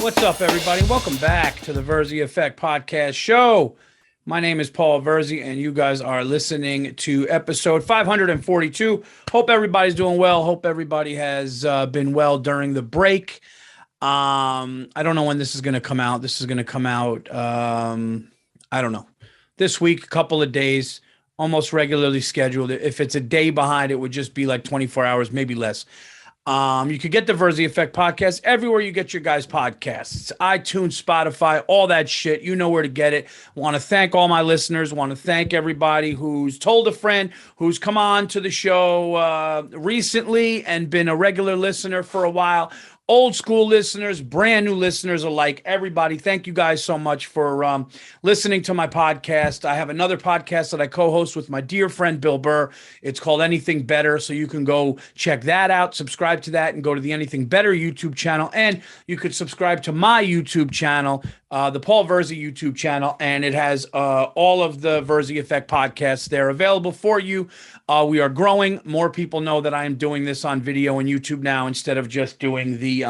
What's up, everybody? Welcome back to the Virzi Effect podcast show. My name is Paul Virzi, and you guys are listening to episode 542. Hope everybody's doing well. Hope everybody has been well during the break. I don't know when this is going to come out. This is going to come out, I don't know, this week, a couple of days, almost regularly scheduled. If it's a day behind, it would just be like 24 hours, maybe less. You could get the Virzi Effect podcast everywhere you get your guys' podcasts, iTunes, Spotify, all that shit. You know where to get it. Want to thank all my listeners. Want to thank everybody who's told a friend, who's come on to the show recently and been a regular listener for a while. Old school listeners, brand new listeners alike, everybody. Thank you guys so much for listening to my podcast. I have another podcast that I co-host with my dear friend Bill Burr. It's called Anything Better, so you can go check that out, subscribe to that, and go to the Anything Better YouTube channel. And you could subscribe to my YouTube channel, the Paul Virzi YouTube channel, and it has all of the Virzi Effect podcasts there available for you. We are growing. More people know that I am doing this on video and YouTube now instead of just doing the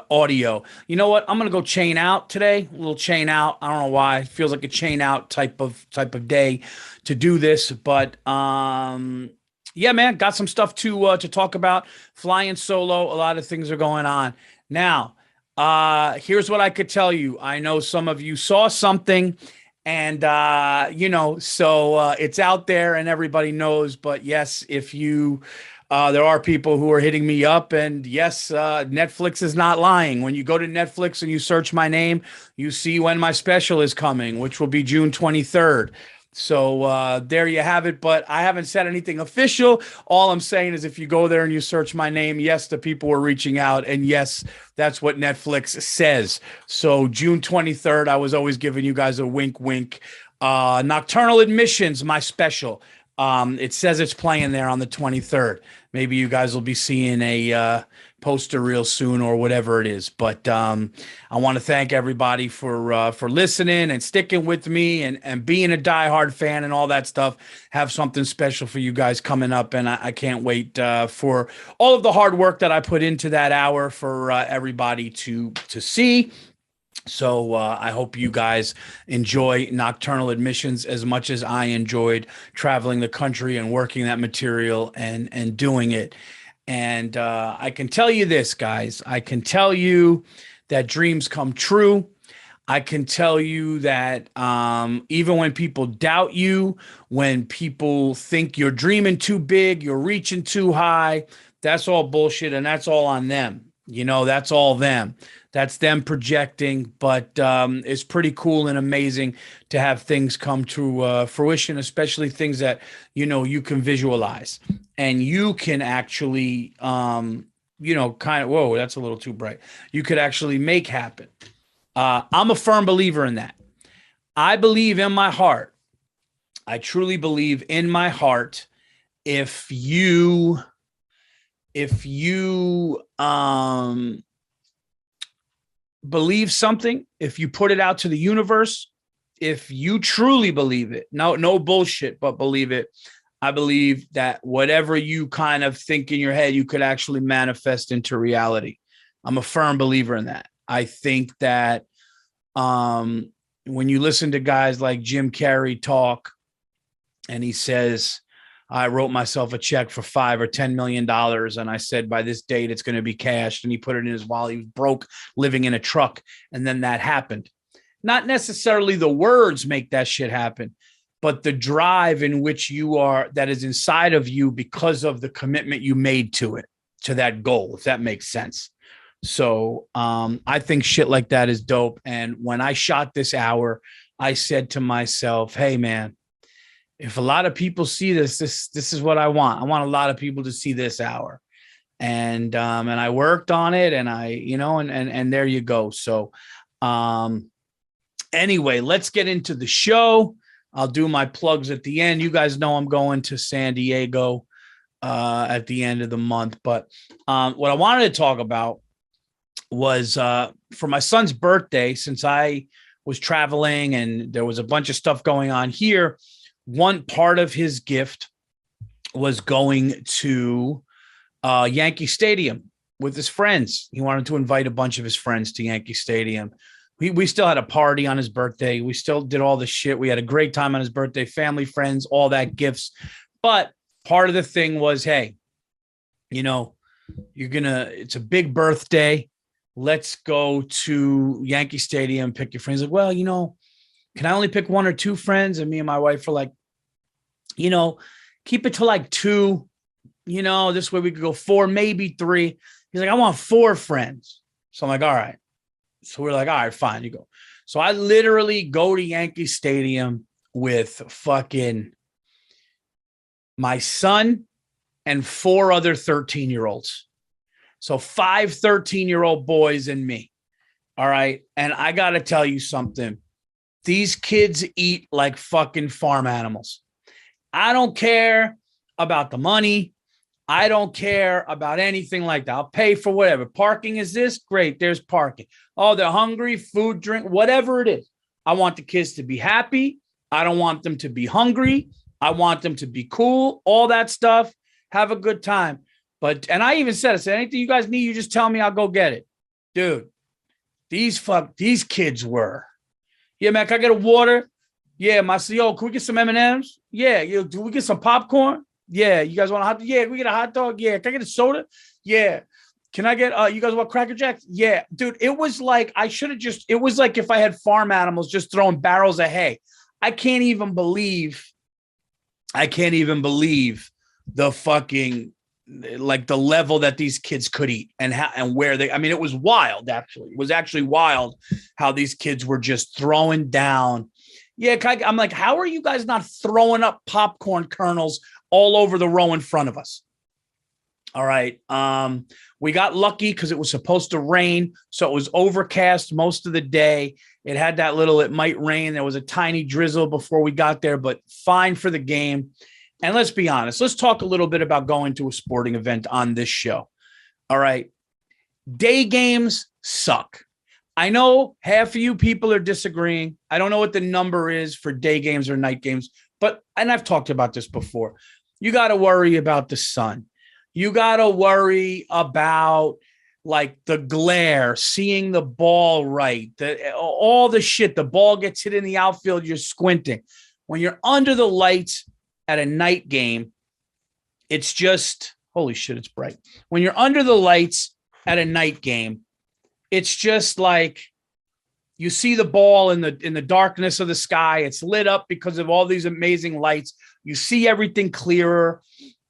audio. You know what? I'm gonna go chain out today. A little chain out. I don't know why. It feels like a chain out type of day to do this, but yeah, man, got some stuff to talk about. Flying solo. A lot of things are going on now. Here's what I could tell you. I know some of you saw something. And, so it's out there and everybody knows. But yes, if you, there are people who are hitting me up. And yes, Netflix is not lying. When you go to Netflix and you search my name, you see when my special is coming, which will be June 23rd. So there you have it. But I haven't said anything official. All I'm saying is if you go there and you search my name, yes, the people were reaching out. And yes, that's what Netflix says. So June 23rd, I was always giving you guys a wink, wink. Nocturnal Admissions, my special. It says it's playing there on the 23rd. Maybe you guys will be seeing a poster real soon or whatever it is. But I want to thank everybody for listening and sticking with me and being a diehard fan and all that stuff. Have something special for you guys coming up, and I can't wait for all of the hard work that I put into that hour for everybody to see. So I hope you guys enjoy Nocturnal Admissions as much as I enjoyed traveling the country and working that material and doing it. And I can tell you this, guys. I can tell you that dreams come true. I can tell you that even when people doubt you, when people think you're dreaming too big, you're reaching too high, that's all bullshit, and that's all on them. You know, that's all them. That's them projecting, but it's pretty cool and amazing to have things come to fruition, especially things that, you can visualize and you can actually, kind of, whoa, that's a little too bright. You could actually make happen. I'm a firm believer in that. I believe in my heart. I truly believe in my heart. If you believe something, if you put it out to the universe, if you truly believe it, no bullshit, but believe it, I believe that whatever you kind of think in your head, you could actually manifest into reality. I'm a firm believer in that. I think that when you listen to guys like Jim Carrey talk, and he says, I wrote myself a check for $5 or $10 million. And I said, by this date, it's going to be cashed. And he put it in his wallet. He was broke, living in a truck. And then that happened. Not necessarily the words make that shit happen, but the drive in which you are, that is inside of you because of the commitment you made to it, to that goal, if that makes sense. So I think shit like that is dope. And when I shot this hour, I said to myself, hey, man, if a lot of people see this is what I want. I want a lot of people to see this hour. And I worked on it, and and there you go. So anyway, let's get into the show. I'll do my plugs at the end. You guys know I'm going to San Diego at the end of the month. But what I wanted to talk about was for my son's birthday, since I was traveling and there was a bunch of stuff going on here. One part of his gift was going to Yankee Stadium. with his friends. He wanted to invite a bunch of his friends to Yankee Stadium. We still had a party on his birthday. We still did all the shit. We had a great time on his birthday, family, friends, all that, gifts. But part of the thing was, hey, it's a big birthday. Let's go to Yankee Stadium, pick your friends. Like, well, can I only pick one or two friends? And me and my wife were like, keep it to like two, this way we could go four, maybe three. He's like, I want four friends. So I'm like, all right. So we're like, all right, fine, you go. So I literally go to Yankee Stadium with fucking my son and four other 13-year-olds. So 5 13-year-old boys and me. All right. And I got to tell you something. These kids eat like fucking farm animals. I don't care about the money. I don't care about anything like that. I'll pay for whatever. Parking is this? Great. There's parking. Oh, they're hungry, food, drink, whatever it is. I want the kids to be happy. I don't want them to be hungry. I want them to be cool, all that stuff. Have a good time. And I even said, anything you guys need, you just tell me, I'll go get it. Dude, these kids were. Yeah, man, can I get a water? Yeah, my CEO, can we get some M&Ms? Yeah, do we get some popcorn? Yeah, you guys want a hot dog? Yeah, can we get a hot dog? Yeah, can I get a soda? Yeah. Can I get, you guys want Cracker Jacks? Yeah. Dude, it was like, it was like if I had farm animals just throwing barrels of hay. I can't even believe the fucking, like the level that these kids could eat and where it was wild, actually. It was actually wild how these kids were just throwing down. Yeah, I'm like, how are you guys not throwing up popcorn kernels all over the row in front of us? All right. We got lucky because it was supposed to rain. So it was overcast most of the day. It had that it might rain. There was a tiny drizzle before we got there, but fine for the game. And let's be honest. Let's talk a little bit about going to a sporting event on this show. All right. Day games suck. I know half of you people are disagreeing. I don't know what the number is for day games or night games, and I've talked about this before. You got to worry about the sun. You got to worry about like the glare, seeing the ball right, all the shit. The ball gets hit in the outfield, you're squinting. When you're under the lights at a night game, it's just, holy shit, it's bright. When you're under the lights at a night game, it's just like you see the ball in the darkness of the sky. It's lit up because of all these amazing lights. You see everything clearer.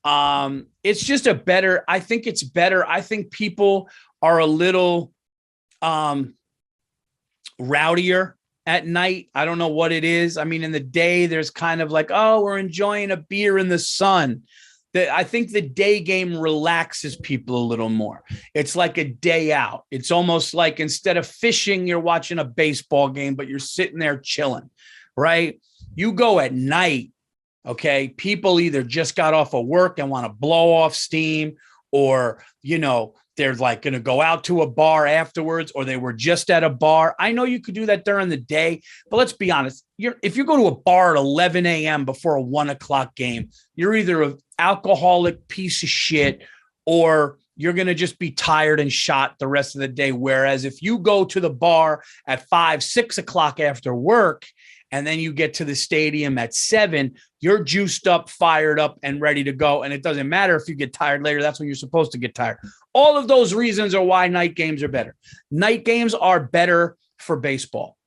It's just I think it's better. I think people are a little rowdier at night. I don't know what it is. I mean, in the day, there's kind of like, oh, we're enjoying a beer in the sun. I think the day game relaxes people a little more. It's like a day out. It's almost like instead of fishing, you're watching a baseball game, but you're sitting there chilling, right? You go at night, okay? People either just got off of work and want to blow off steam, or, they're like going to go out to a bar afterwards, or they were just at a bar. I know you could do that during the day, but let's be honest. If you go to a bar at 11 a.m. before a 1 o'clock game, you're either an alcoholic piece of shit, or you're going to just be tired and shot the rest of the day. Whereas if you go to the bar at 5, 6 o'clock after work, and then you get to the stadium at 7, you're juiced up, fired up, and ready to go. And it doesn't matter if you get tired later. That's when you're supposed to get tired. All of those reasons are why night games are better. Night games are better for baseball.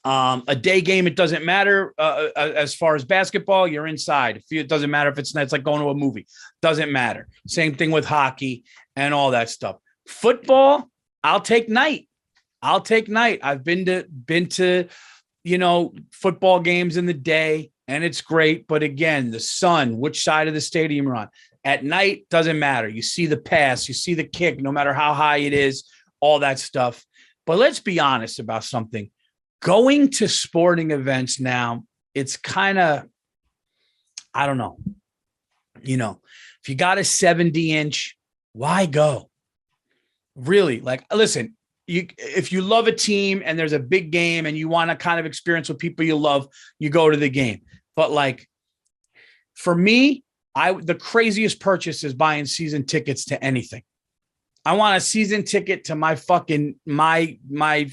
A day game, it doesn't matter. As far as basketball, you're inside. It doesn't matter if it's like going to a movie. Doesn't matter. Same thing with hockey and all that stuff. Football, I'll take night. I've been to football games in the day, and it's great. But again, the sun, which side of the stadium you're on. At night, doesn't matter. You see the pass, you see the kick, no matter how high it is, all that stuff. But let's be honest about something. Going to sporting events now, it's kind of, I don't know. If you got a 70-inch, why go? Really? Like, listen, if you love a team and there's a big game and you want to kind of experience with people you love, you go to the game. But like, for me, the craziest purchase is buying season tickets to anything. I want a season ticket to my fucking my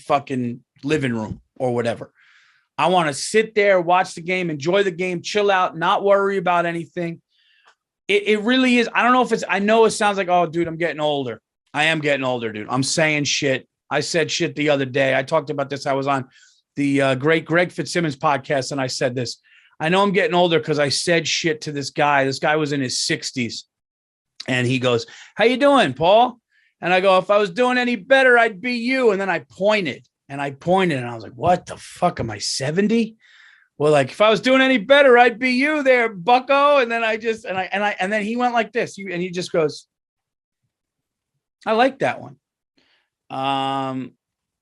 fucking living room or whatever. I want to sit there, watch the game, enjoy the game, chill out, not worry about anything. It really is. I don't know if it's, I know it sounds like, oh, dude, I'm getting older. I am getting older, dude. I'm saying shit. I said shit the other day. I talked about this. I was on the great Greg Fitzsimmons podcast, and I said this. I know I'm getting older because I said shit to this guy. This guy was in his 60s, and he goes, "How you doing, Paul?" And I go, "If I was doing any better, I'd be you." And then I pointed, and I was like, "What the fuck? Am I 70?" Well, like, if I was doing any better, I'd be you there, bucko. And then and then he went like this, and he just goes, "I like that one."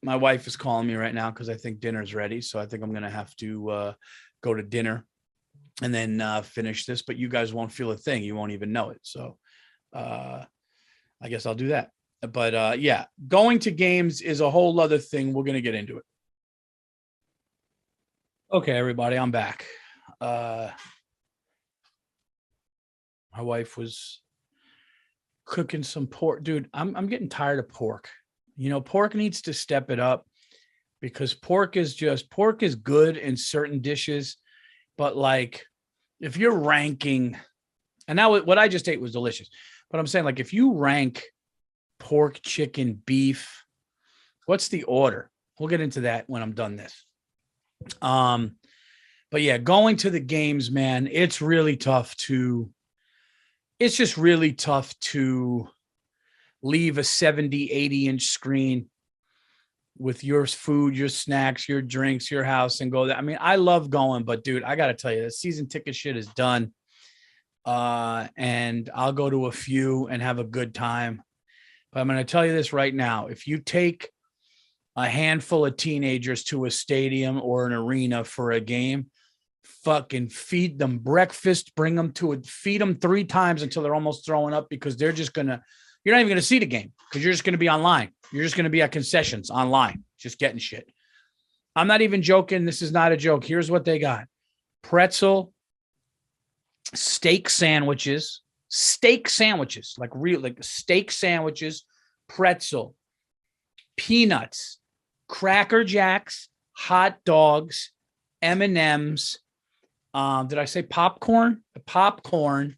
My wife is calling me right now because I think dinner's ready. So I think I'm going to have to go to dinner and then finish this, but you guys won't feel a thing. You won't even know it. So I guess I'll do that. But yeah, going to games is a whole other thing. We're going to get into it. Okay, everybody, I'm back. My wife was cooking some pork. Dude, I'm getting tired of pork. You know, pork needs to step it up because pork is good in certain dishes, but like if you're ranking, and now what I just ate was delicious, but I'm saying, like, if you rank pork, chicken, beef, what's the order? We'll get into that when I'm done this. But yeah, going to the games, man, it's just really tough to leave a 70, 80-inch screen with your food, your snacks, your drinks, your house, and go there. I mean, I love going, but dude, I got to tell you, the season ticket shit is done. And I'll go to a few and have a good time. But I'm going to tell you this right now. If you take a handful of teenagers to a stadium or an arena for a game, fucking feed them breakfast, feed them 3 times until they're almost throwing up, because you're not even going to see the game because you're just going to be online. You're just going to be at concessions online, just getting shit. I'm not even joking. This is not a joke. Here's what they got: pretzel, steak sandwiches, like steak sandwiches, pretzel, peanuts, Cracker Jacks, hot dogs, M&Ms. Did I say popcorn? Popcorn.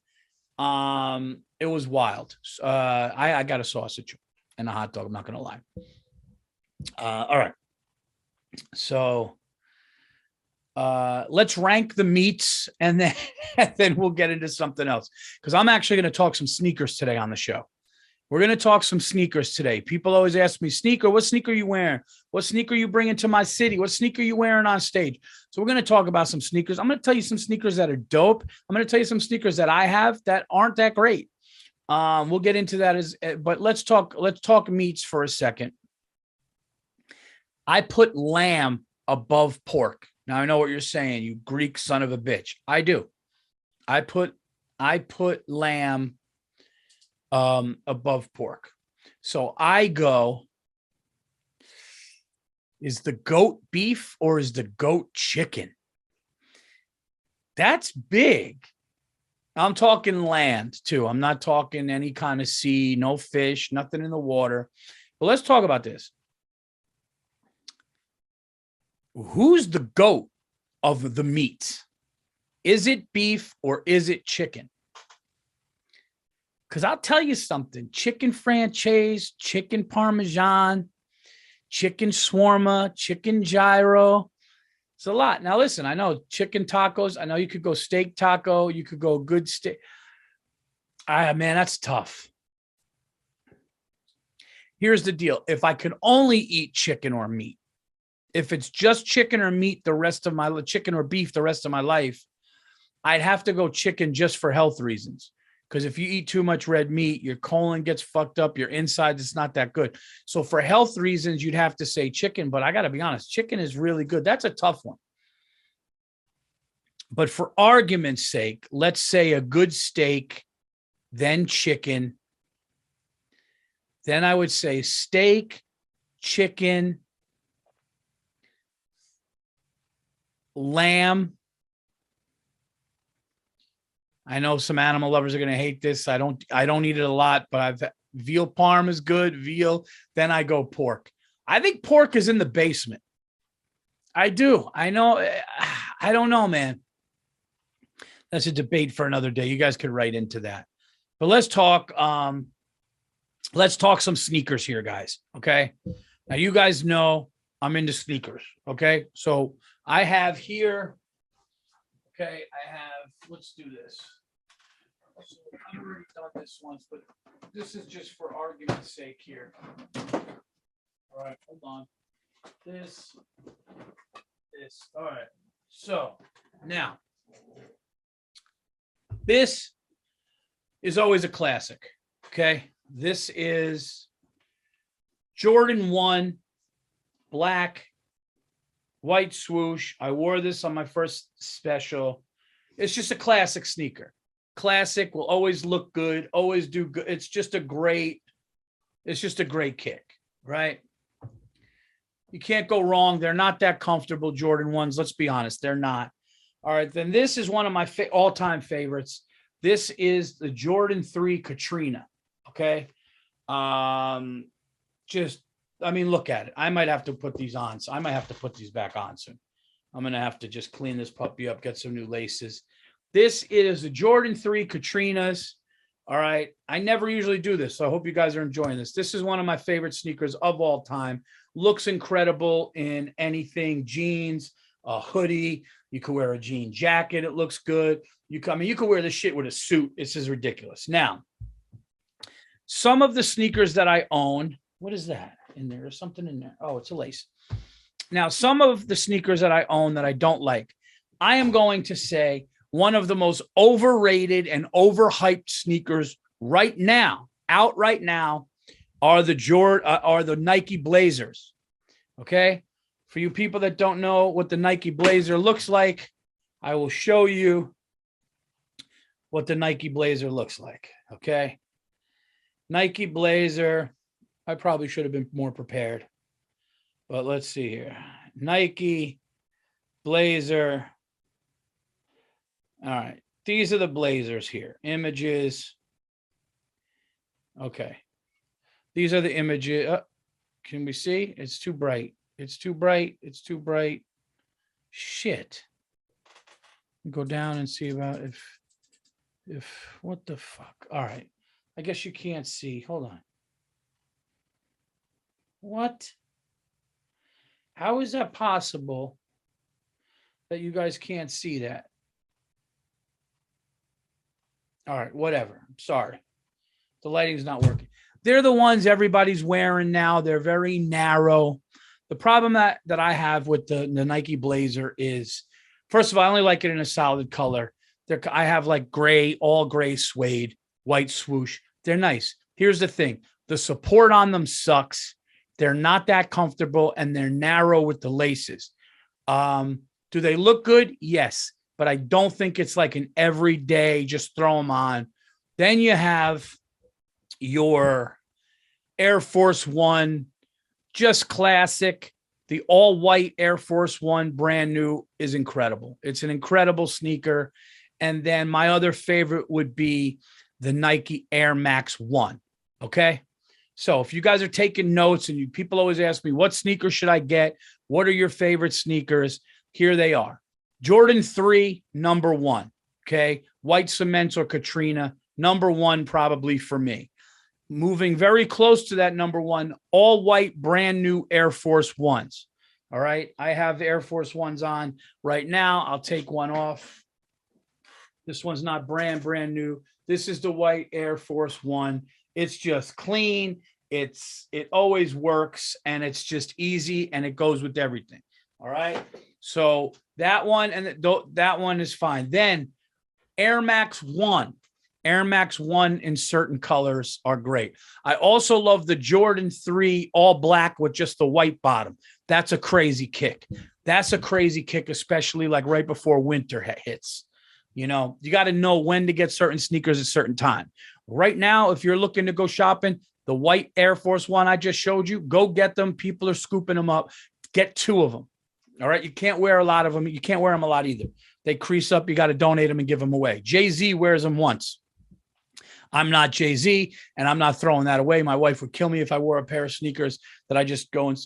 It was wild. I got a sausage and a hot dog. I'm not going to lie. All right. So let's rank the meats, and then we'll get into something else, because I'm actually going to talk some sneakers today on the show. We're going to talk some sneakers today. People always ask me, what sneaker are you wearing? What sneaker are you bringing to my city? What sneaker are you wearing on stage? So we're going to talk about some sneakers. I'm going to tell you some sneakers that are dope. I'm going to tell you some sneakers that I have that aren't that great. We'll get into that but let's talk meats for a second. I put lamb above pork. Now I know what you're saying, you Greek son of a bitch. I do. I put lamb above pork. So I go, is the goat beef or is the goat chicken? That's big. I'm talking land too. I'm not talking any kind of sea, no fish, nothing in the water. But let's talk about this. Who's the goat of the meat? Is it beef or is it chicken? Because I'll tell you something: chicken franchise, chicken parmesan, chicken shawarma, chicken gyro. It's a lot. Now, listen, I know chicken tacos. I know you could go steak taco. You could go good steak. Man, that's tough. Here's the deal. If I could only eat chicken or meat, if it's just chicken or meat chicken or beef the rest of my life, I'd have to go chicken just for health reasons. Because if you eat too much red meat, your colon gets fucked up, your insides, it's not that good. So for health reasons, you'd have to say chicken. But I got to be honest, chicken is really good. That's a tough one. But for argument's sake, let's say a good steak, then chicken. Then I would say steak, chicken, lamb. I know some animal lovers are going to hate this. I don't eat it a lot, but Veal parm is good. Veal. Then I go pork. I think pork is in the basement. I do. I know. I don't know, man. That's a debate for another day. You guys could write into that. But let's talk some sneakers here, guys. Okay. Now you guys know I'm into sneakers. Okay. So I have here. Okay, let's do this. So I've already done this once, but this is just for argument's sake here. All right, hold on. This. All right. So now, this is always a classic. Okay. This is Jordan 1, black, white swoosh. I wore this on my first special. It's just a classic sneaker. Classic, will always look good, always do good. It's just a great kick, right? You can't go wrong. They're not that comfortable, Jordan 1s. Let's be honest. They're not. All right, then this is one of my all-time favorites. This is the Jordan 3 Katrina, okay? Look at it. I might have to put these on. So I might have to put these back on soon. I'm going to have to just clean this puppy up, get some new laces. This is the Jordan 3 Katrinas. All right. I never usually do this, so I hope you guys are enjoying this. This is one of my favorite sneakers of all time. Looks incredible in anything, jeans, a hoodie. You could wear a jean jacket. It looks good. You could wear this shit with a suit. This is ridiculous. Now, some of the sneakers that I own, what is that in there? There's something in there. Oh, it's a lace. Now, some of the sneakers that I own that I don't like, I am going to say one of the most overrated and overhyped sneakers right now, out right now, are the Nike Blazers. Okay? For you people that don't know what the Nike Blazer looks like, I will show you what the Nike Blazer looks like. Okay? Nike Blazer. I probably should have been more prepared. But let's see here. Nike Blazer. All right. These are the Blazers here. Images. Okay. These are the images. Can we see? It's too bright. It's too bright. It's too bright. Shit. Go down and see about if what the fuck. All right. I guess you can't see. Hold on. What? How is that possible that you guys can't see that? All right, whatever. I'm sorry. The lighting's not working. They're the ones everybody's wearing now. They're very narrow. The problem that I have with the Nike Blazer is, first of all, I only like it in a solid color. I have like gray, all gray suede, white swoosh. They're nice. Here's the thing. The support on them sucks. They're not that comfortable, and they're narrow with the laces. Do they look good? Yes, but I don't think it's like an everyday, just throw them on. Then you have your Air Force One, just classic. The all-white Air Force One, brand new, is incredible. It's an incredible sneaker. And then my other favorite would be the Nike Air Max 1, okay? So if you guys are taking notes, and people always ask me, what sneakers should I get? What are your favorite sneakers? Here they are. Jordan 3, number 1, okay? White Cements or Katrina, number 1 probably for me. Moving very close to that number 1, all white, brand new Air Force Ones. All right? I have Air Force Ones on right now. I'll take one off. This one's not brand new. This is the white Air Force One. It's just clean. It always works, and it's just easy, and it goes with everything. All right. So that one and that one is fine. Then Air Max 1. Air Max 1 in certain colors are great. I also love the Jordan 3 all black with just the white bottom. That's a crazy kick. That's a crazy kick, especially like right before winter hits. You know, you got to know when to get certain sneakers at certain time. Right now, if you're looking to go shopping, the white Air Force One I just showed you, go get them. People are scooping them up. Get 2 of them. All right. You can't wear a lot of them. You can't wear them a lot either. They crease up. You got to donate them and give them away. Jay-Z wears them once. I'm not Jay-Z, and I'm not throwing that away. My wife would kill me if I wore a pair of sneakers that I just go and,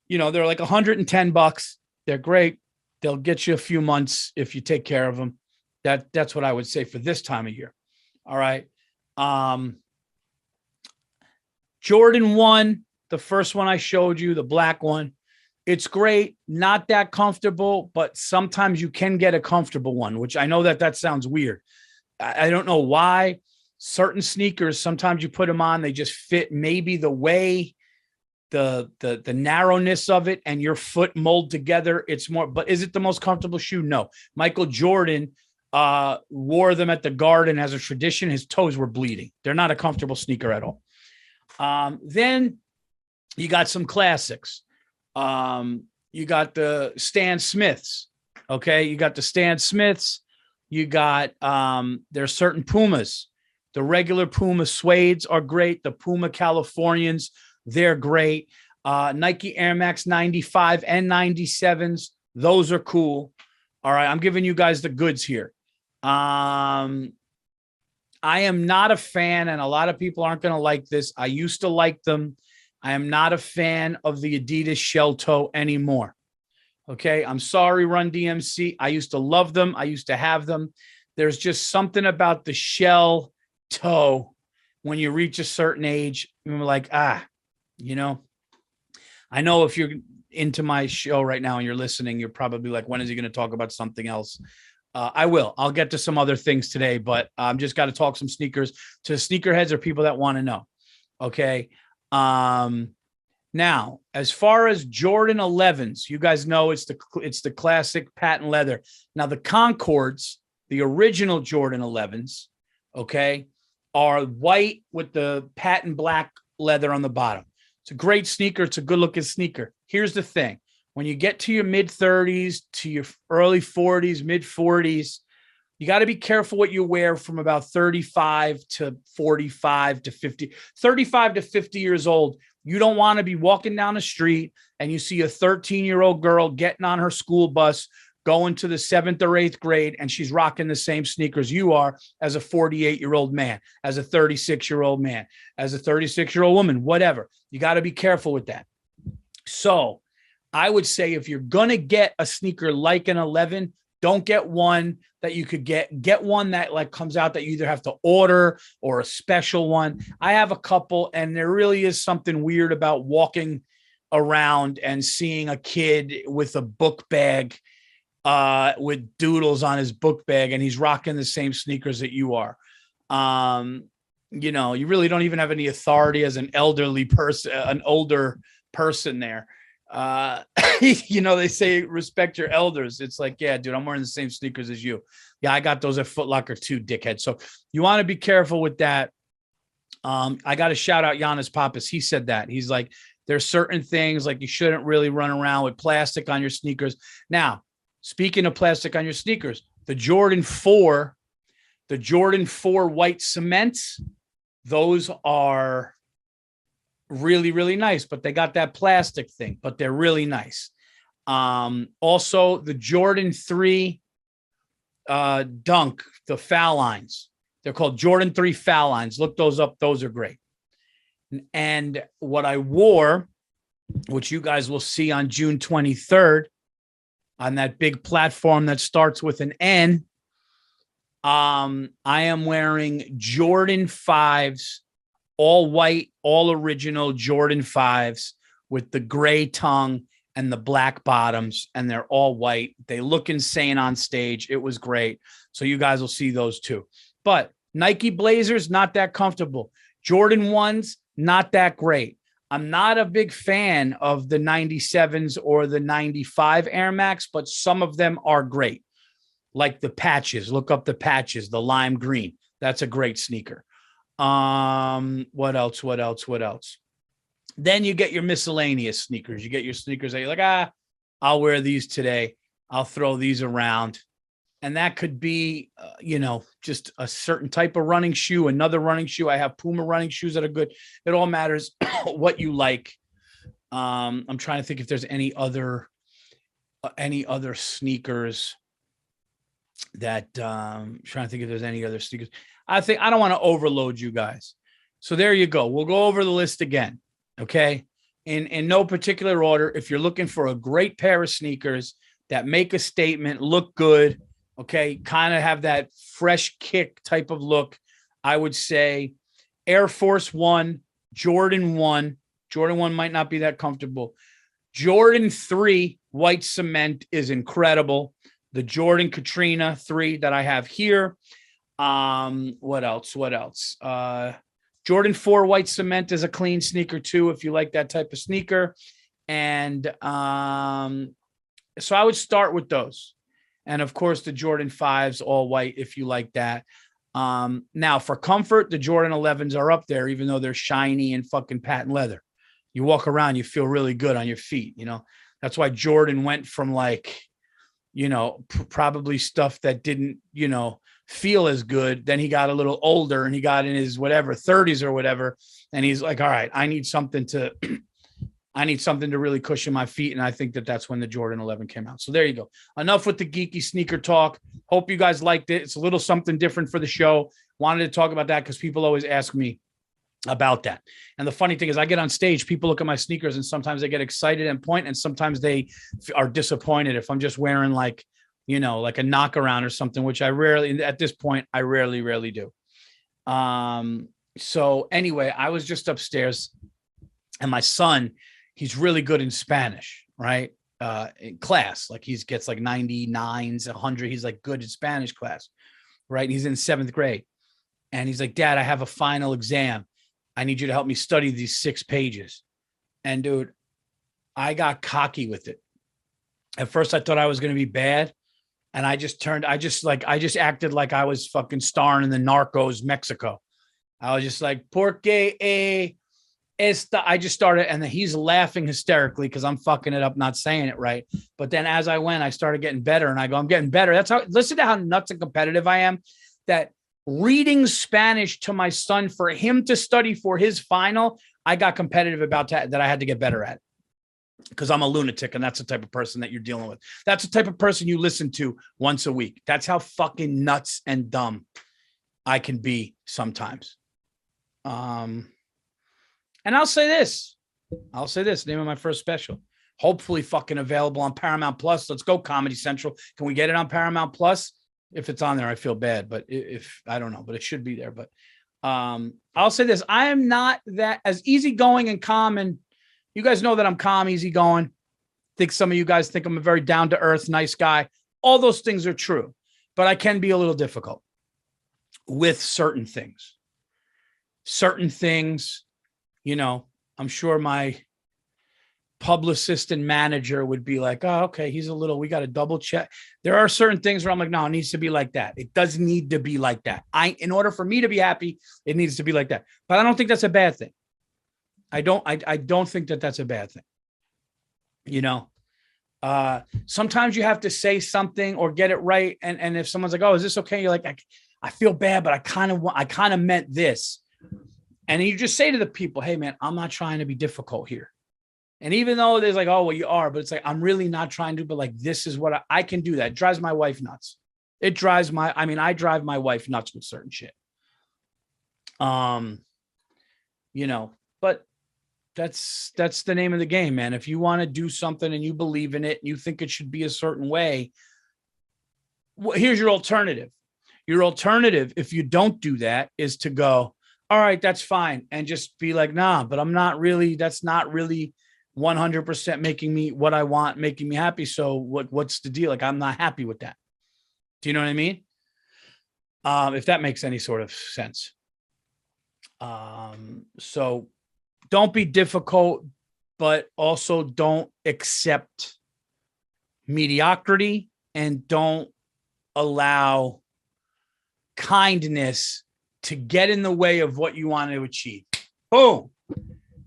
they're like $110. They're great. They'll get you a few months if you take care of them. That's what I would say for this time of year. All right. Jordan 1, the first one I showed you, the black one. It's great. Not that comfortable, but sometimes you can get a comfortable one, which I know that sounds weird. I don't know why. Certain sneakers, sometimes you put them on, they just fit maybe the way the narrowness of it and your foot mold together. It's more, but is it the most comfortable shoe? No. Michael Jordan wore them at the Garden as a tradition. His toes were bleeding. They're not a comfortable sneaker at all. Then you got some classics. You got the Stan Smiths. Okay. You got the Stan Smiths. You got, there's certain Pumas. The regular Puma suedes are great. The Puma Californians, they're great. Nike Air Max 95 and 97s. Those are cool. All right. I'm giving you guys the goods here. I am not a fan, and a lot of people aren't going to like this. I used to like them. I am not a fan of the Adidas shell toe anymore. Okay. I'm sorry, Run DMC. I used to love them. I used to have them. There's just something about the shell toe when you reach a certain age. You're like, I know if you're into my show right now and you're listening, you're probably like, when is he going to talk about something else? I will. I'll get to some other things today, but I'm just got to talk some sneakers to sneakerheads or people that want to know. Okay. Now, as far as Jordan 11s, you guys know it's the classic patent leather. Now, the Concords, the original Jordan 11s, okay, are white with the patent black leather on the bottom. It's a great sneaker. It's a good looking sneaker. Here's the thing. When you get to your mid 30s to your early 40s, mid 40s, you got to be careful what you wear from about 35 to 45 to 50, 35 to 50 years old. You don't want to be walking down the street and you see a 13-year-old girl getting on her school bus, going to the 7th or 8th grade, and she's rocking the same sneakers you are as a 48-year-old man, as a 36-year-old man, as a 36-year-old woman, whatever. You got to be careful with that. So I would say if you're going to get a sneaker like an 11, don't get one that you could get one that like comes out that you either have to order or a special one. I have a couple, and there really is something weird about walking around and seeing a kid with a book bag with doodles on his book bag, and he's rocking the same sneakers that you are. You really don't even have any authority as an elderly person, an older person there. They say respect your elders. It's like, yeah, dude, I'm wearing the same sneakers as you. Yeah, I got those at Foot Locker too, dickhead. So you want to be careful with that. I got to shout out Giannis Papas. He said that. He's like, there's certain things like you shouldn't really run around with plastic on your sneakers. Now, speaking of plastic on your sneakers, the Jordan 4 white cements, those are really, really nice, but they got that plastic thing, but they're really nice. Also the Jordan 3 Dunk, the foul lines, they're called Jordan 3 foul lines. Look those up. Those are great. And what I wore, which you guys will see on June 23rd on that big platform that starts with an N, I am wearing Jordan 5s, all white, all original Jordan 5s with the gray tongue and the black bottoms, and they're all white. They look insane on stage. It was great. So you guys will see those too. But Nike Blazers, not that comfortable. Jordan 1s, not that great. I'm not a big fan of the 97s or the 95 Air Max, but some of them are great. Like the patches. Look up the patches, the lime green. That's a great sneaker. What else? Then you get your miscellaneous sneakers. You get your sneakers that you're like, I'll wear these today. I'll throw these around. And that could be, just a certain type of running shoe, another running shoe. I have Puma running shoes that are good. It all matters what you like. I'm trying to think if there's any other sneakers that, trying to think if there's any other sneakers. I think I don't want to overload you guys. So there you go. We'll go over the list again. Okay. In no particular order. If you're looking for a great pair of sneakers that make a statement, look good, okay, kind of have that fresh kick type of look, I would say Air Force One, Jordan 1. Jordan 1 might not be that comfortable. Jordan 3 white cement is incredible. The Jordan Katrina 3 that I have here. What else? Jordan 4 white cement is a clean sneaker too, if you like that type of sneaker. And so I would start with those. And of course, the Jordan 5s all white, if you like that. Now for comfort, the Jordan 11s are up there, even though they're shiny and fucking patent leather. You walk around, you feel really good on your feet. You know, that's why Jordan went from like, you know, probably stuff that didn't, you know, feel as good. Then he got a little older and he got in his whatever 30s or whatever. And he's like, all right, I need something to really cushion my feet. And I think that that's when the Jordan 11 came out. So there you go. Enough with the geeky sneaker talk. Hope you guys liked it. It's a little something different for the show. Wanted to talk about that because people always ask me about that. And the funny thing is I get on stage, people look at my sneakers and sometimes they get excited and point, and sometimes they are disappointed if I'm just wearing like, you know, like a knockaround or something, which I rarely, at this point, I rarely do. So anyway, I was just upstairs and my son, he's really good in Spanish, right? In class, like he gets like 99s, 100. He's like good in Spanish class, right? And he's in 7th grade. And he's like, Dad, I have a final exam. I need you to help me study these 6 pages. And dude, I got cocky with it. At first I thought I was going to be bad. And I just acted like I was fucking starring in the Narcos Mexico. I was just like, porque esta, I just started, and then he's laughing hysterically because I'm fucking it up, not saying it right. But then as I went, I started getting better, and I go, I'm getting better. That's how, listen to how nuts and competitive I am, that reading Spanish to my son for him to study for his final, I got competitive about that I had to get better at. Because I'm a lunatic, and that's the type of person that you're dealing with. That's the type of person you listen to once a week. That's how fucking nuts and dumb I can be sometimes. And I'll say this, name of my first special, hopefully fucking available on Paramount Plus. Let's go, Comedy Central. Can we get it on Paramount Plus? If it's on there, I feel bad, but if I don't know, but it should be there. But I'll say this, I am not that as easygoing and calm, and you guys know that I'm calm, easygoing. I think some of you guys think I'm a very down-to-earth, nice guy. All those things are true, but I can be a little difficult with certain things. Certain things, you know, I'm sure my publicist and manager would be like, oh, okay, he's a little, we got to double check. There are certain things where I'm like, no, it needs to be like that. It does need to be like that. In order for me to be happy, it needs to be like that. But I don't think that's a bad thing. I don't think that that's a bad thing. You know, sometimes you have to say something or get it right. And if someone's like, oh, is this okay? You're like, I feel bad, but I kind of meant this. And you just say to the people, hey man, I'm not trying to be difficult here. And even though there's like, oh, well, you are, but it's like, I'm really not trying to, but like, this is what I can do that. It drives my wife nuts. I drive my wife nuts with certain shit. You know, but that's the name of the game, man. If you want to do something and you believe in it and you think it should be a certain way, well, here's your alternative. Your alternative, if you don't do that, is to go, all right, that's fine. And just be like, nah, but that's not really 100% making me what I want, making me happy. So what's the deal? Like, I'm not happy with that. Do you know what I mean? If that makes any sort of sense. So don't be difficult, but also don't accept mediocrity, and don't allow kindness to get in the way of what you want to achieve. Boom.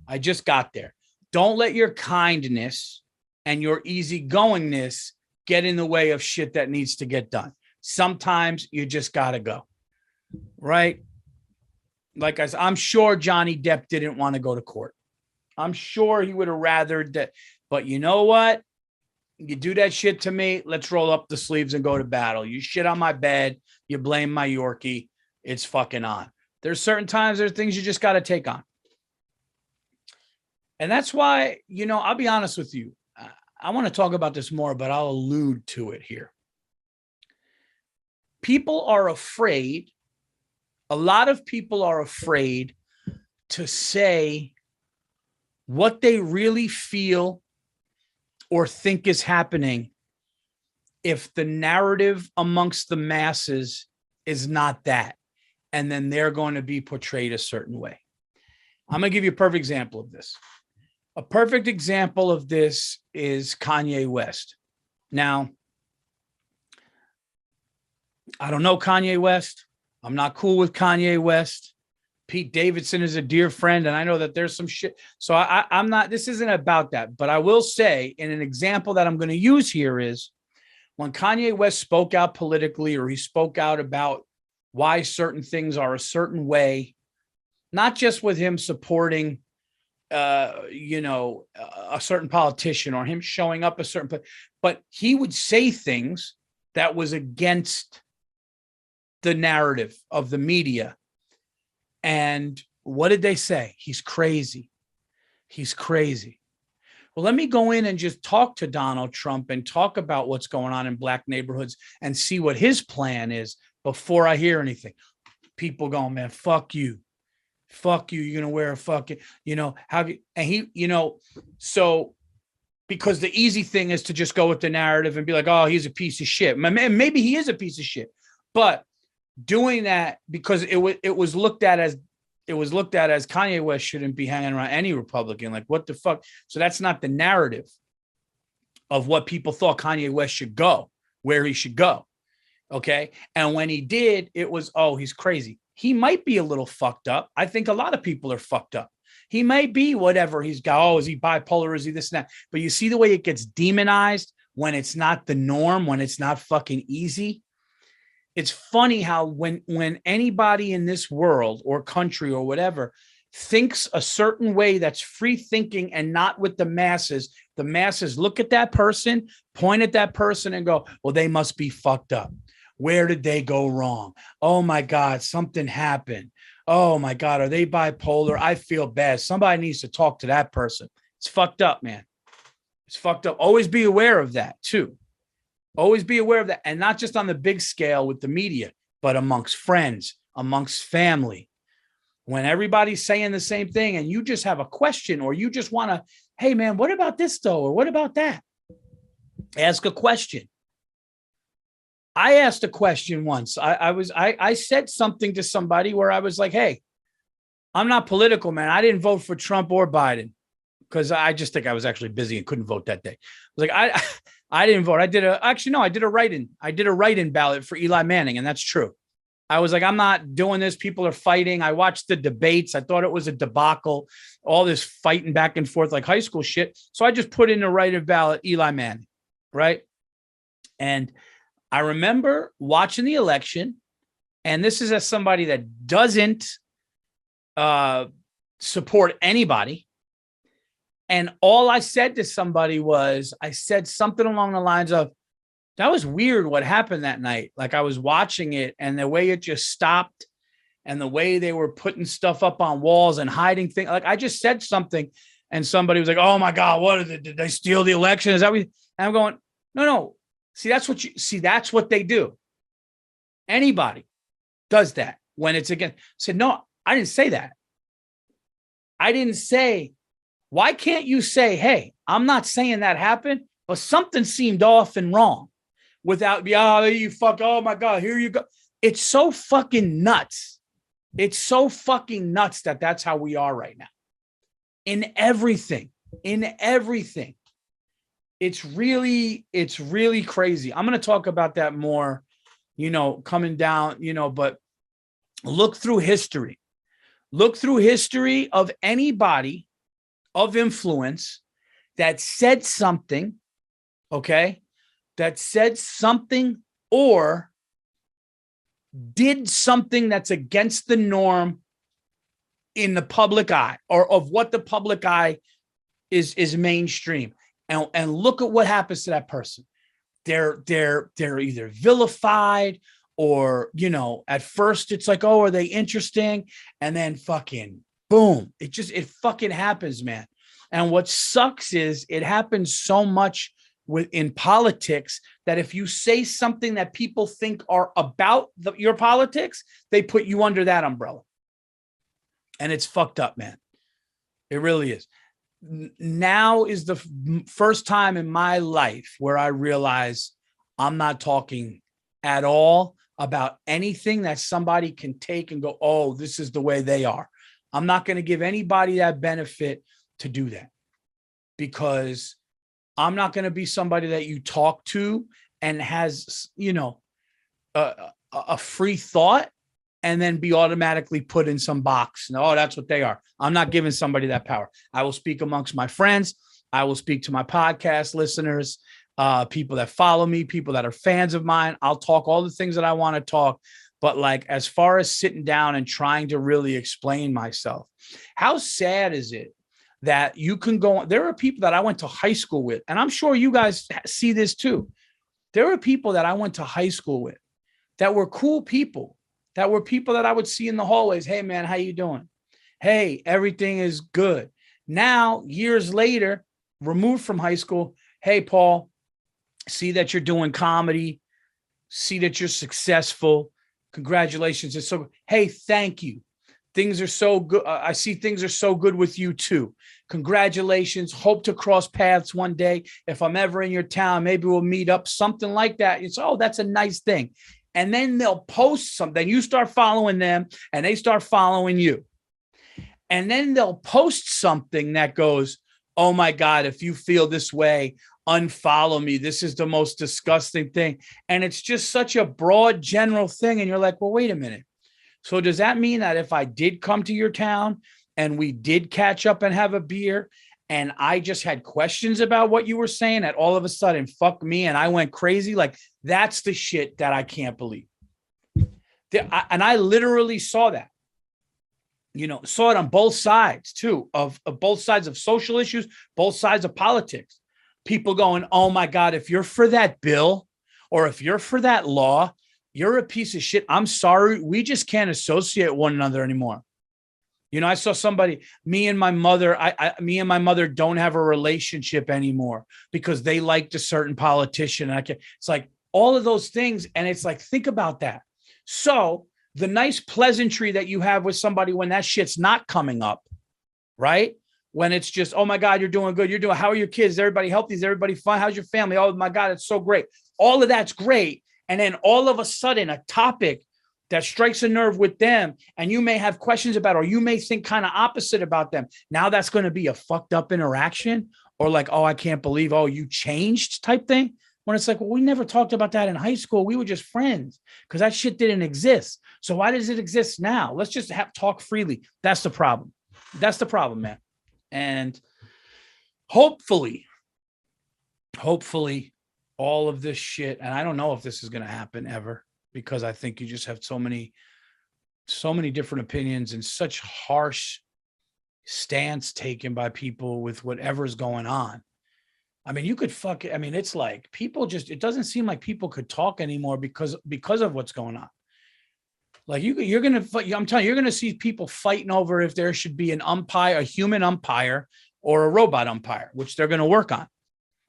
I just got there. Don't let your kindness and your easygoingness get in the way of shit that needs to get done. Sometimes you just got to go. Right? Like I said, I'm sure Johnny Depp didn't want to go to court. I'm sure he would have rathered that. But you know what? You do that shit to me, let's roll up the sleeves and go to battle. You shit on my bed. You blame my Yorkie. it's fucking on. There's certain times, there's things you just got to take on. And that's why, I'll be honest with you. I want to talk about this more, but I'll allude to it here. People are afraid. A lot of people are afraid to say what they really feel or think is happening if the narrative amongst the masses is not that. And then they're going to be portrayed a certain way. I'm going to give you a perfect example of this. A perfect example of this is Kanye West. Now, I don't know Kanye West. I'm not cool with Kanye West. Pete Davidson is a dear friend, and I know that there's some shit. So I'm not, this isn't about that. But I will say, in an example that I'm going to use here is when Kanye West spoke out politically, or he spoke out about why certain things are a certain way, not just with him supporting a certain politician or him showing up a certain, but he would say things that was against the narrative of the media. And what did they say? He's crazy. He's crazy. Well, let me go in and just talk to Donald Trump and talk about what's going on in black neighborhoods and see what his plan is before I hear anything. People going, man, fuck you. Fuck you. You're going to wear a fucking, so because the easy thing is to just go with the narrative and be like, oh, he's a piece of shit. Maybe he is a piece of shit, but doing that because it was looked at as Kanye West shouldn't be hanging around any Republican. Like, what the fuck? So that's not the narrative of what people thought Kanye West should go, where he should go. Okay. And when he did, it was, oh, he's crazy. He might be a little fucked up. I think a lot of people are fucked up. He might be whatever he's got. Oh, is he bipolar? Is he this and that? But you see the way it gets demonized when it's not the norm, when it's not fucking easy. It's funny how when anybody in this world or country or whatever thinks a certain way that's free thinking and not with the masses look at that person, point at that person and go, well, they must be fucked up. Where did they go wrong? Oh my God, something happened. Oh my God, are they bipolar? I feel bad. Somebody needs to talk to that person. It's fucked up, man. It's fucked up. Always be aware of that too. Always be aware of that. And not just on the big scale with the media, but amongst friends, amongst family. When everybody's saying the same thing and you just have a question or you just want to, hey man, what about this though? Or what about that? Ask a question. I asked a question once. I said something to somebody where I was like, hey, I'm not political, man. I didn't vote for Trump or Biden because I just think I was actually busy and couldn't vote that day. I was like, I didn't vote. I did a write-in. I did a write-in ballot for Eli Manning, and that's true. I was like, I'm not doing this. People are fighting. I watched the debates. I thought it was a debacle, all this fighting back and forth like high school shit. So I just put in a write-in ballot, Eli Manning, right? And I remember watching the election, and this is as somebody that doesn't support anybody. And all I said to somebody was, I said something along the lines of, that was weird what happened that night. Like I was watching it and the way it just stopped and the way they were putting stuff up on walls and hiding things. Like I just said something and somebody was like, oh my God, did they steal the election? Is that what? And I'm going, no. That's what they do. Anybody does that when it's against. I said, no, I didn't say that. I didn't say, why can't you say, hey, I'm not saying that happened, but something seemed off and wrong without, oh my God, here you go. It's so fucking nuts. It's so fucking nuts that that's how we are right now. In everything. It's really crazy. I'm going to talk about that more, coming down, but look through history. Look through history of anybody of influence that said something, okay? That said something or did something that's against the norm in the public eye or of what the public eye is mainstream. And look at what happens to that person. They're either vilified or, at first it's like, oh, are they interesting? And then fucking boom, it fucking happens, man. And what sucks is it happens so much in politics that if you say something that people think are about your politics, they put you under that umbrella. And it's fucked up, man. It really is. Now is the first time in my life where I realize I'm not talking at all about anything that somebody can take and go, oh, this is the way they are. I'm not going to give anybody that benefit to do that, because I'm not going to be somebody that you talk to and has, a free thought and then be automatically put in some box. No, that's what they are. I'm not giving somebody that power. I will speak amongst my friends. I will speak to my podcast listeners, people that follow me, people that are fans of mine. I'll talk all the things that I want to talk. But like, as far as sitting down and trying to really explain myself, how sad is it that you can go on? There are people that I went to high school with, and I'm sure you guys see this too. There are people that I went to high school with that were cool people, that were people that I would see in the hallways. Hey, man, how you doing? Hey, everything is good. Now, years later, removed from high school, hey, Paul, see that you're doing comedy, see that you're successful. Congratulations. It's so, hey, thank you. Things are so good. I see things are so good with you too. Congratulations. Hope to cross paths one day. If I'm ever in your town, maybe we'll meet up, something like that. It's, oh, that's a nice thing. And then they'll post something. You start following them and they start following you. And then they'll post something that goes, oh my God, if you feel this way, unfollow me. This is the most disgusting thing. And it's just such a broad general thing. And you're like, well, wait a minute. So does that mean that if I did come to your town and we did catch up and have a beer and I just had questions about what you were saying, that all of a sudden, fuck me, and I went crazy? Like, that's the shit that I can't believe. And I literally saw that. Saw it on both sides too, of both sides of social issues, both sides of politics. People going, oh my God, if you're for that bill or if you're for that law, you're a piece of shit. I'm sorry. We just can't associate one another anymore. I saw somebody, me and my mother don't have a relationship anymore because they liked a certain politician. It's like all of those things. And it's like, think about that. So the nice pleasantry that you have with somebody when that shit's not coming up, right? When it's just, oh my God, you're doing good. How are your kids? Is everybody healthy? Is everybody fine? How's your family? Oh my God, it's so great. All of that's great. And then all of a sudden, a topic that strikes a nerve with them, and you may have questions about, or you may think kind of opposite about them. Now that's going to be a fucked up interaction, or like, oh, I can't believe, oh, you changed type thing. When it's like, well, we never talked about that in high school. We were just friends because that shit didn't exist. So why does it exist now? Let's just talk freely. That's the problem. That's the problem, man. And hopefully all of this shit, and I don't know if this is going to happen ever, because I think you just have so many different opinions and such harsh stance taken by people with whatever's going on. I mean, you could it's like people just, it doesn't seem like people could talk anymore because of what's going on. Like I'm telling you, you're going to see people fighting over if there should be an umpire, a human umpire or a robot umpire, which they're going to work on.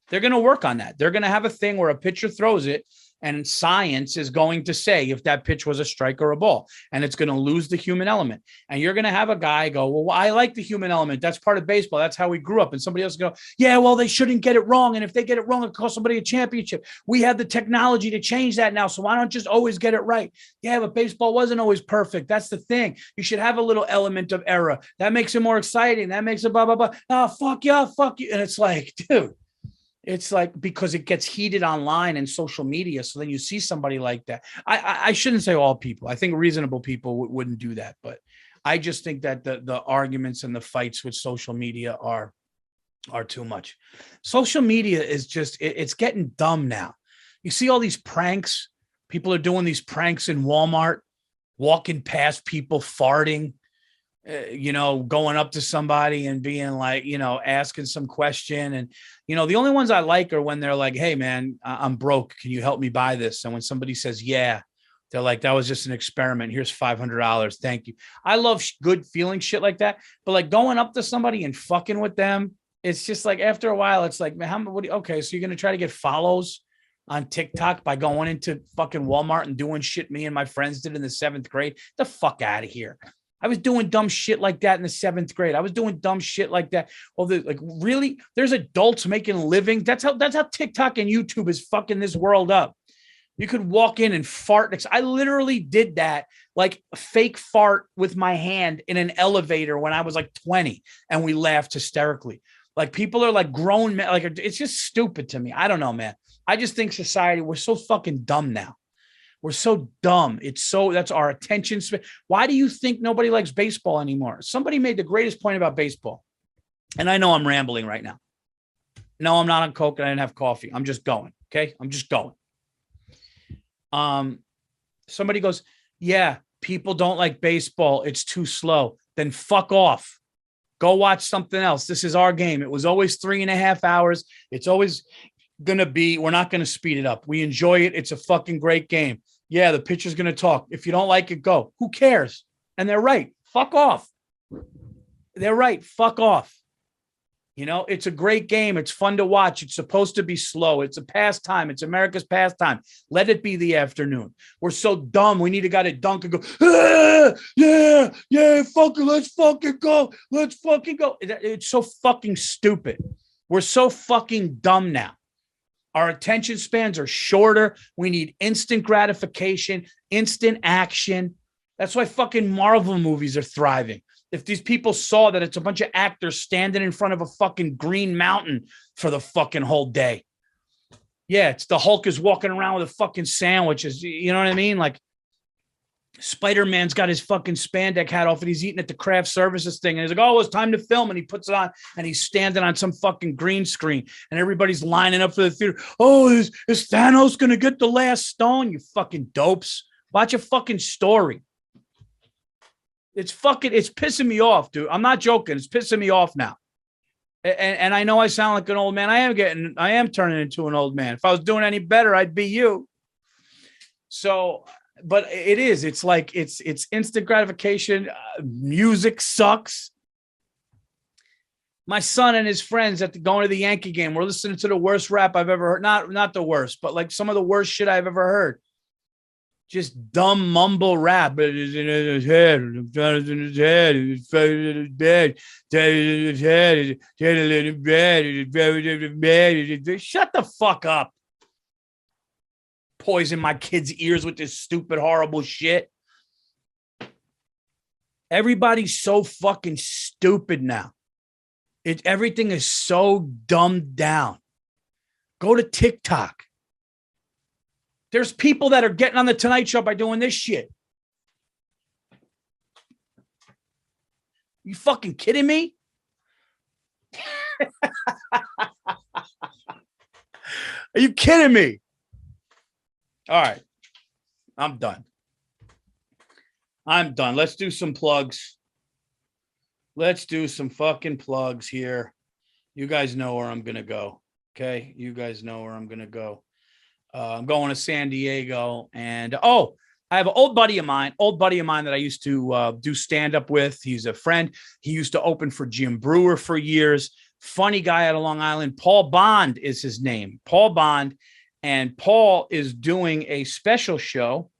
They're going to work on that. They're going to have a thing where a pitcher throws it and science is going to say if that pitch was a strike or a ball, and it's going to lose the human element. And you're going to have a guy go, well, I like the human element. That's part of baseball. That's how we grew up. And somebody else go, yeah, well, they shouldn't get it wrong. And if they get it wrong, it costs somebody a championship. We have the technology to change that now. So why don't just always get it right? Yeah, but baseball wasn't always perfect. That's the thing. You should have a little element of error. That makes it more exciting. That makes it blah, blah, blah. Oh, fuck yeah, fuck you. And it's like, dude. It's like, because it gets heated online and social media. So then you see somebody like that. I shouldn't say all people. I think reasonable people wouldn't do that. But I just think that the arguments and the fights with social media are too much. Social media is just, it's getting dumb now. You see all these pranks. People are doing these pranks in Walmart, walking past people, farting. Going up to somebody and being like, asking some question. And, the only ones I like are when they're like, hey man, I'm broke. Can you help me buy this? And when somebody says, yeah, They're like, that was just an experiment. Here's $500. Thank you. I love good feeling shit like that. But like going up to somebody and fucking with them, it's just like after a while, it's like, man, okay, so you're going to try to get follows on TikTok by going into fucking Walmart and doing shit me and my friends did in the 7th grade? The fuck out of here. I was doing dumb shit like that in the 7th grade. I was doing dumb shit like that. Well, like really, there's adults making a living. That's how TikTok and YouTube is fucking this world up. You could walk in and fart. I literally did that, like a fake fart with my hand in an elevator when I was like 20, and we laughed hysterically. Like people are like grown men. Like it's just stupid to me. I don't know, man. I just think society, we're so fucking dumb now. We're so dumb. That's our attention span. Why do you think nobody likes baseball anymore? Somebody made the greatest point about baseball. And I know I'm rambling right now. No, I'm not on coke and I didn't have coffee. I'm just going. Okay. I'm just going. Somebody goes, yeah, people don't like baseball. It's too slow. Then fuck off. Go watch something else. This is our game. It was always 3.5 hours. It's always going to be, we're not going to speed it up. We enjoy it. It's a fucking great game. Yeah, the pitcher's going to talk. If you don't like it, go. Who cares? And they're right. Fuck off. They're right. Fuck off. You know, it's a great game. It's fun to watch. It's supposed to be slow. It's a pastime. It's America's pastime. Let it be the afternoon. We're so dumb. We need a guy to dunk and go, yeah, fuck it. Let's fucking go. Let's fucking go. It's so fucking stupid. We're so fucking dumb now. Our attention spans are shorter. We need instant gratification, instant action. That's why fucking Marvel movies are thriving. If these people saw that it's a bunch of actors standing in front of a fucking green mountain for the fucking whole day. Yeah, it's the Hulk is walking around with a fucking sandwiches. You know what I mean? Like Spider-Man's got his fucking spandex hat off and he's eating at the craft services thing. And he's like, oh, it's time to film. And he puts it on and he's standing on some fucking green screen and everybody's lining up for the theater. Oh, is Thanos going to get the last stone? You fucking dopes. Watch a fucking story. It's pissing me off, dude. I'm not joking. It's pissing me off now. And I know I sound like an old man. I am turning into an old man. If I was doing any better, I'd be you. So, but it's like, it's instant gratification. Music sucks. My son and his friends going to the Yankee game, we're listening to the worst rap I've ever heard. Not the worst, but like some of the worst shit I've ever heard. Just dumb mumble rap. Shut the fuck up. Poison my kids' ears with this stupid, horrible shit. Everybody's so fucking stupid now. Everything is so dumbed down. Go to TikTok. There's people that are getting on the Tonight Show by doing this shit. You fucking kidding me? Are you kidding me? All right. I'm done. Let's do some plugs. Let's do some fucking plugs here. You guys know where I'm going to go. Okay? You guys know where I'm going to go. I'm going to San Diego, and I have an old buddy of mine that I used to do stand-up with. He's a friend. He used to open for Jim Brewer for years. Funny guy out of Long Island. Paul Bond is his name. Paul Bond. And Paul is doing a special show.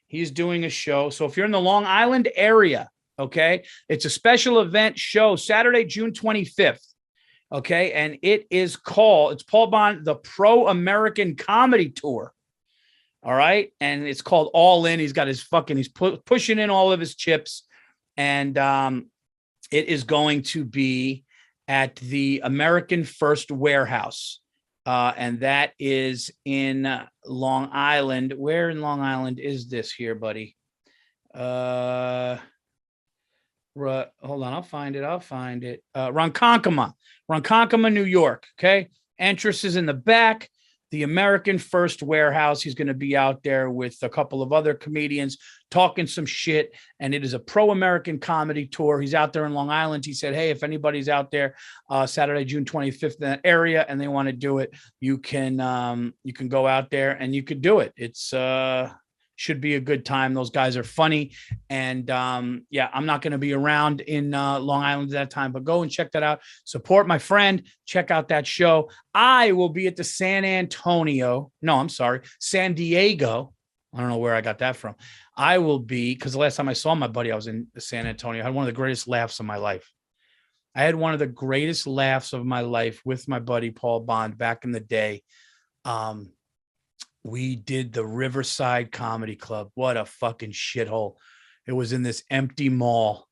He's doing a show. So if you're in the Long Island area, okay, it's a special event show, Saturday, June 25th. Okay, and it's Paul Bond, the Pro-American Comedy Tour. All right, and it's called All In. He's got he's pushing in all of his chips, and it is going to be at the American First Warehouse, and that is in Long Island. Where in Long Island is this here, buddy? Hold on, I'll find it. Ronkonkoma, New York. Okay. Entrance is in the back. The American First Warehouse. He's going to be out there with a couple of other comedians talking some shit. And it is a pro-American comedy tour. He's out there in Long Island. He said, hey, if anybody's out there Saturday, June 25th in that area and they want to do it, you can go out there and you could do it. It's Should be a good time. Those guys are funny. And yeah, I'm not going to be around in Long Island at that time, but go and check that out. Support my friend. Check out that show. I will be at the San Diego. I don't know where I got that from. I will be, because the last time I saw my buddy, I was in San Antonio. I had one of the greatest laughs of my life. With my buddy Paul Bond back in the day. We did the Riverside Comedy Club. What a fucking shithole. It was in this empty mall.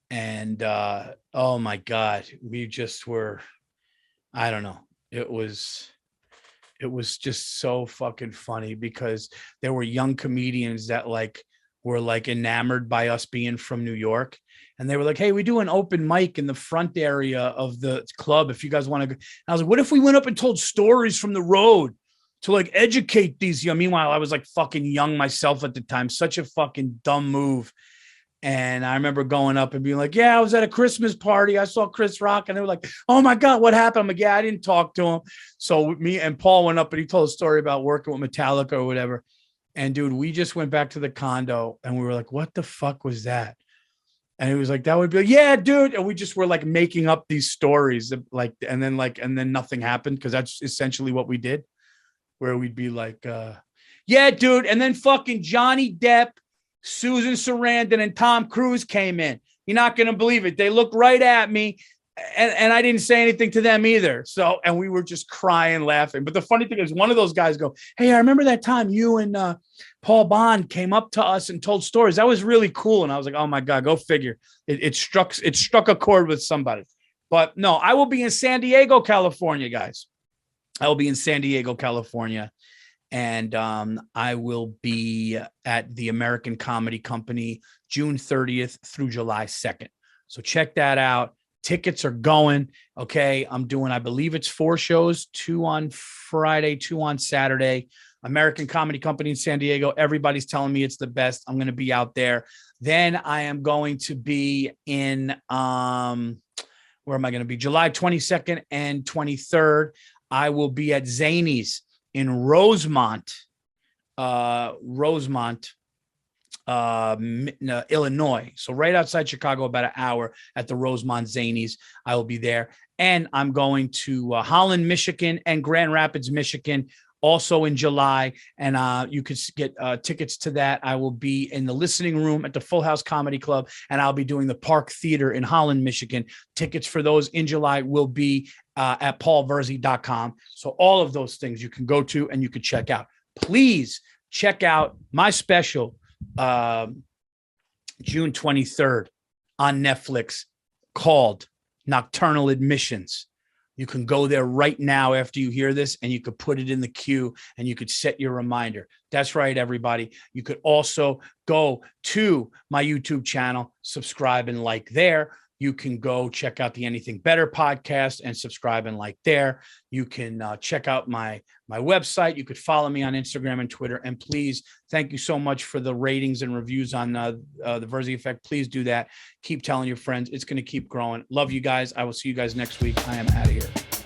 And oh my God, we just were, I don't know. It was just so fucking funny because there were young comedians that were enamored by us being from New York. And they were like, hey, we do an open mic in the front area of the club if you guys want to go. And I was like, what if we went up and told stories from the road to educate these young? Meanwhile, I was fucking young myself at the time. Such a fucking dumb move. And I remember going up and being like, yeah, I was at a Christmas party. I saw Chris Rock. And they were like, oh my God, what happened? I'm like, yeah, I didn't talk to him. So me and Paul went up and he told a story about working with Metallica or whatever. And dude, we just went back to the condo and we were like, what the fuck was that? And he was like, that would be yeah, dude. And we just were making up these stories and then nothing happened. Cause that's essentially what we did, where we'd be like, yeah, dude. And then fucking Johnny Depp, Susan Sarandon, and Tom Cruise came in. You're not going to believe it. They looked right at me and I didn't say anything to them either. So, and we were just crying, laughing. But the funny thing is one of those guys go, hey, I remember that time you and Paul Bond came up to us and told stories. That was really cool. And I was like, oh my God, go figure. It struck a chord with somebody. But no, I will be in San Diego, California, guys. I will be in San Diego, California. And I will be at the American Comedy Company June 30th through July 2nd. So check that out. Tickets are going. Okay. I'm doing, I believe it's 4 shows, 2 on Friday, 2 on Saturday. American Comedy Company in San Diego. Everybody's telling me it's the best. I'm going to be out there. Then I am going to be in, where am I going to be? July 22nd and 23rd. I will be at Zany's in Rosemont, Illinois. So right outside Chicago, about an hour at the Rosemont Zany's. I will be there. And I'm going to Holland, Michigan and Grand Rapids, Michigan, also in July. And you could get tickets to that. I will be in the listening room at the Full House Comedy Club, and I'll be doing the Park Theater in Holland, Michigan. Tickets for those in July will be at paulvirzi.com. So all of those things you can go to and you can check out. Please check out my special June 23rd on Netflix called Nocturnal Admissions. You can go there right now after you hear this, and you could put it in the queue and you could set your reminder. That's right, everybody. You could also go to my YouTube channel, subscribe and like there. You can go check out the Anything Better podcast and subscribe and like there. You can check out my website. You could follow me on Instagram and Twitter. And please, thank you so much for the ratings and reviews on the Virzi Effect. Please do that. Keep telling your friends. It's going to keep growing. Love you guys. I will see you guys next week. I am out of here.